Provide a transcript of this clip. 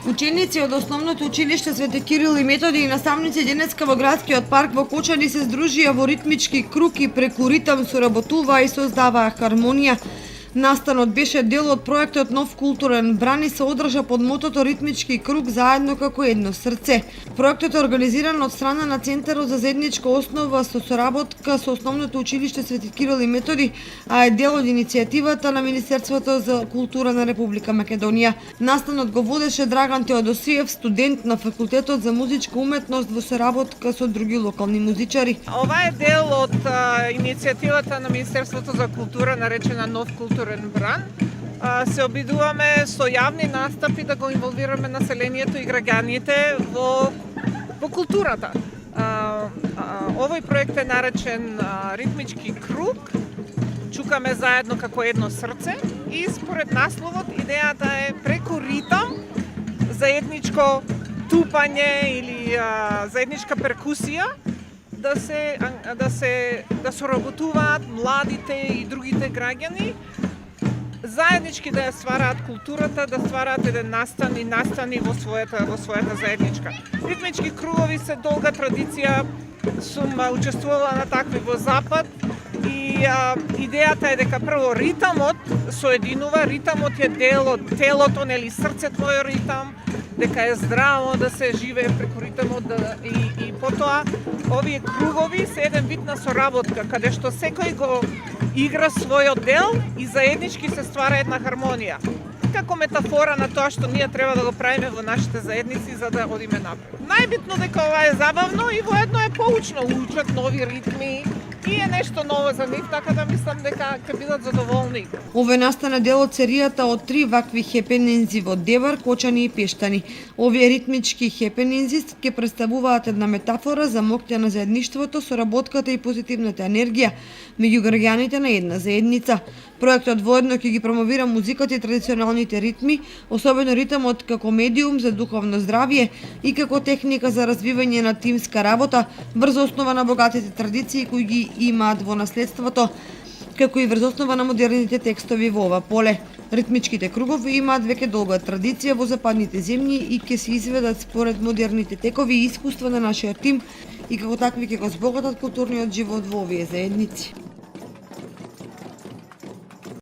Ученици од Основното училиште Свети Кирил и Методи и наставници денеска во градскиот парк во Кочани се здружија во ритмички круг и преку ритам соработуваа и создаваа хармонија. Настанот беше дел од проектот Нов културен бран и се одржа под мотото Ритмички круг заедно како едно срце. Проектот е организиран од страна на Центарот за заедничка основа со соработка со Основното училиште Свети Кирил и Методи, а е дел од иницијативата на Министерството за култура на Република Македонија. Настанот го водеше Драган Теодосиев, студент на Факултетот за музичка уметност во соработка со други локални музичари. Ова е дел од иницијативата на Министерството за култура наречена Нов културен бран. Се обидуваме со јавни настапи да го инволвираме населението и граѓаните во културата. Овој проект е наречен Ритмички круг. Чукаме заедно како едно срце и според насловот идејата е преку ритам, заедничко тупање или заедничка перкусија да соработуваат младите и другите граѓани, заеднички да ја ствараат културата, да ствараат еден настани во својата заедничка. Ритмички кругови се долга традиција, сум учествувала на такви во Запад и идејата е дека прво ритамот соединува, ритамот е дел од телото, нели срцето е ритам, дека е здраво да се живее преку ритамот и потоа овие кругови се еден вид на соработка каде што секој го игра својот дел и заеднички се ствара една хармонија. Како метафора на тоа што ние треба да го правиме во нашите заедници за да одиме напред. Најбитно дека ова е забавно и воедно е поучно, учат нови ритми и е нешто ново за нив, така да мислам дека ќе бидат задоволни. Овој настана дел од серијата од 3 вакви хепенинзи во Девар, Кочани и Пештани. Овие ритмички хепенинзи ќе представуваат една метафора за моќта на заедништвото, соработката и позитивната енергија меѓу граѓаните на една заедница. Проектот воедно ќе ги промовира музиката и традиционалните ритми, особено ритамот како медиум за духовно здравје и како техника за развивање на тимска работа врз основа на богатите традиции кои ги имаат во наследството, како и врз основа на модерните текстови во ова поле. Ритмичките кругови имаат веќе долга традиција во западните земји и ќе се изведат според модерните текови и искуства на нашиот тим и како такви ќе го збогатат културниот живот во овие заедници.